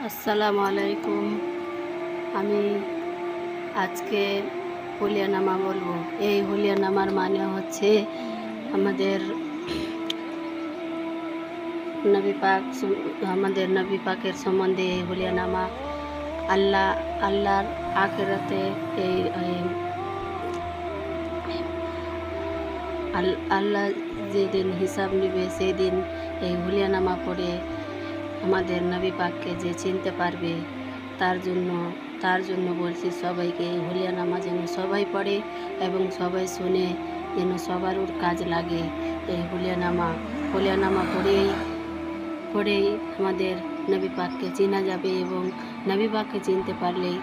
আসসালামু আলাইকুম। আমি আজকে হুলিয়ানামা বলবো। এই হুলিয়ানামার মানে হচ্ছে আমাদের আমাদের নবী পাকের সম্বন্ধে এই হুলিয়ানামা। আল্লাহর আখিরাতে এই আল্লাহ যেদিন হিসাব নিবে সেই দিন এই হুলিয়ানামা পড়ে আমাদের নবী পাককে যে চিনতে পারবে তার জন্য বলছি সবাইকে এই হুলিয়ানামা যেন সবাই পড়ে এবং সবাই শুনে, যেন সবারও কাজ লাগে। এই হুলিয়ানামা পড়েই আমাদের নবী পাককে চেনা যাবে এবং নবী পাককে চিনতে পারলেই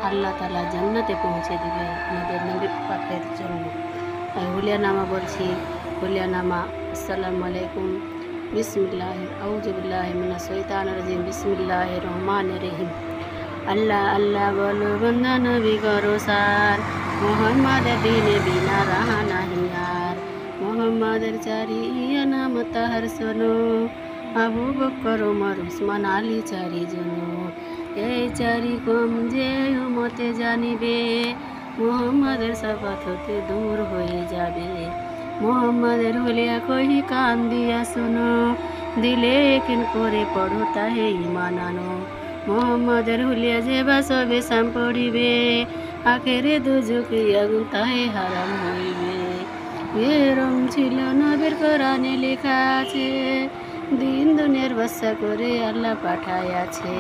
আল্লাহ তাআলা জান্নাতে পৌঁছে দেবে আমাদের নবী পাকের জন্য। তাই হুলিয়ানামা বলছি। হুলিয়ানামা। আসসালামু আলাইকুম। আউযু বিল্লাহি মিনাশ শাইতানির রাজিম। বিসমিল্লাহির রহমানির রহিম। আল্লাহ আল্লাহ বলো বন্দা নবী করো সার, মোহাম্মদের দিনে বিনা রাহা নাহি আর। মোহাম্মদের চারি নাম তাহার শোনো, আবু বকর ওমর উসমান আলী চারিজন। এই চারি কম যে উম্মতে জানিবে, মোহাম্মদের শপথ হতে দূর হয়ে যাবে। মোহাম্মদের হুলিয়া কহি কান দিয়া শোনো, দিলে একিন করে পড়ো তাহে ঈমান আনো। মোহাম্মদের হুলিয়া যে বাসবে সাম পড়িবে, আখেরে দুজকে আগুন তাহে হারাম হইবে। এরম ছিল নবীর কোরআনে লেখা আছে, দিন দুনিয়ার বাদশা করে আল্লাহ পাঠাইয়াছে।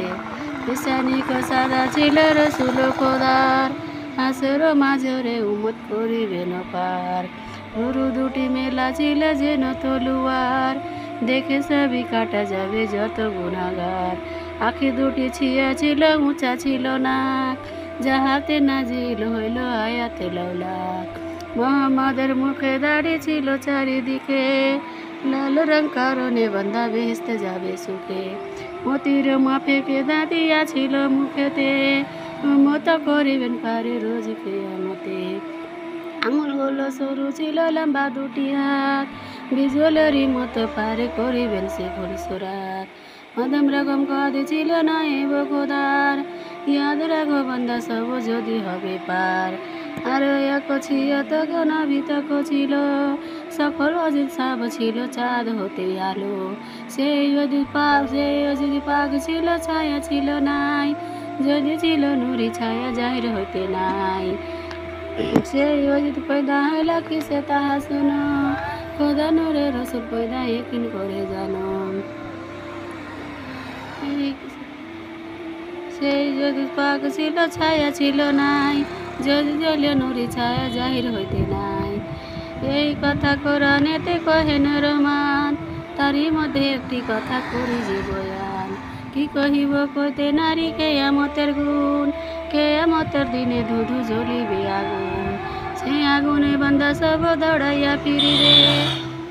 ঈশানিক সাদা ছিল রসুল খোদার, হাসর মাঝরে উম্মত করিবেন পার। গরু দুটি মেলা ছিল যেন তলুয়ার, দেখে সবই কাটা যাবে যত গুনাহগার। আখি দুটি ছিয়া ছিল উঁচা ছিল নাক, যাহাতে নাজিল হইল আয়াতে লাউলাক। মোহাম্মদের মুখে দাড়ি ছিল চারিদিকে, লাল রং কারণে বান্দা বেহেশতে যাবে সুখে। মতির মাফেকে দাঁতিয়া ছিল মুখেতে, মত করিবেন পারে রোজ কিয়ামতে। আঙুলগুলো সরু ছিল লম্বা দুটি হাত, বিজলেরই মতো পারে করিবেন সে ফুলসুরাত। মদম রকম কাঁদে ছিল না এব খোদার, ইয়াদ রাখো বান্দা সব যদি হবে পার। আর এক ছিয়ত নবিতক ছিল, সকল অজিত সাব ছিল চাঁদ হতে আলো। সেই যদি পাক ছিল ছায়া ছিল নাই, যদি ছিল নুরি ছায়া জাহির হইতে নাই। সেই অজিত পয়দা হইল কিসে তাহা শুনো, খোদা নূরে রসুল পয়দা একিন করে জানো। সেই যদি পাক ছিল ছায়া ছিল নাই, যদি জ্বলে নুরি ছায়া জাহির হইতে নাই। এই কথা কোরআনেতে কহেন রহমান, তারই মধ্যে একটি কথা করি যে বয়ান। কি কহিব কইতে নারী কেয়ামতের গুণ, কেয়ামতের দিনে ধুধু জ্বলিবে আগুন। সেই আগুনে বান্দা সব দৌড়াইয়া ফিরিবে,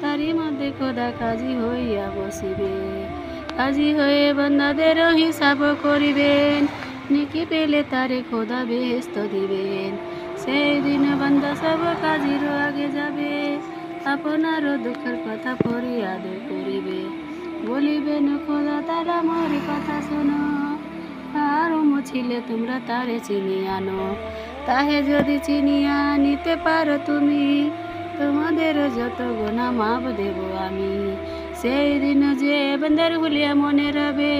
তারই মধ্যে খোদা কাজী হইয়া বসিবে। কাজী হয়ে বান্দাদেরও হিসাব করিবেন, নেকি পেলে তারে খোদা বেহেশত দিবেন। সেই দিন বান্দা সব কাজীর আগে যাবে, আপনারও দুঃখের কথা ফরিয়াদ করিবে। বলিবেন খোদা তারা মোর কথা শোনো, আর ছিলে তোমরা তারে চিনি আনো। তাহে যদি চিনিয়া নিতে পারো তুমি, তোমাদেরও যত গুনাহ মাপ দেব আমি। সেই দিন যে বান্দার হুলিয়া মনে রবে,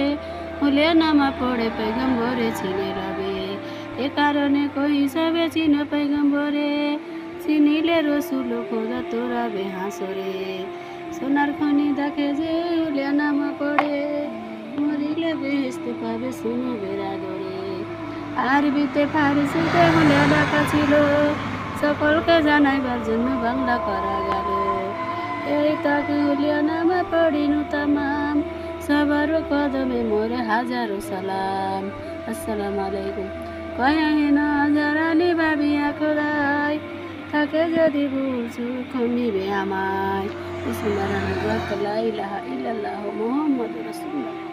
হুলিয়ানামা পড়ে পয়গম্বরে চিনে রবে। এ কারণে কহি সবে চিনো পয়গম্বরে, চিনিলে রসুল খোদা তোরাবে হাসরে। সোনার খনি দেখে যে হুলিয়ানামা পড়ে, মরিলে বেহেশত পাবে শুনো বেরাদরে। আরবিতে ফারসিতে হুলিয়া লেখা ছিল, সকলকে জানাইবার জন্য বাংলা করা গেল। এই তাকে হুলিয়ানামা পড়িনু তামাম, সবার কদমে মোরে হাজারো সালাম। আসসালামু আলাইকুম। কয়াহিন হাজার আলী ভাবিয়া খোদাই, তাকে যদি বুঝু কমিবে আমায়। বিসমিল্লাহির রহমানির রহিম। লা ইলাহা ইল্লাল্লাহু মুহাম্মাদুর রাসূলুল্লাহ।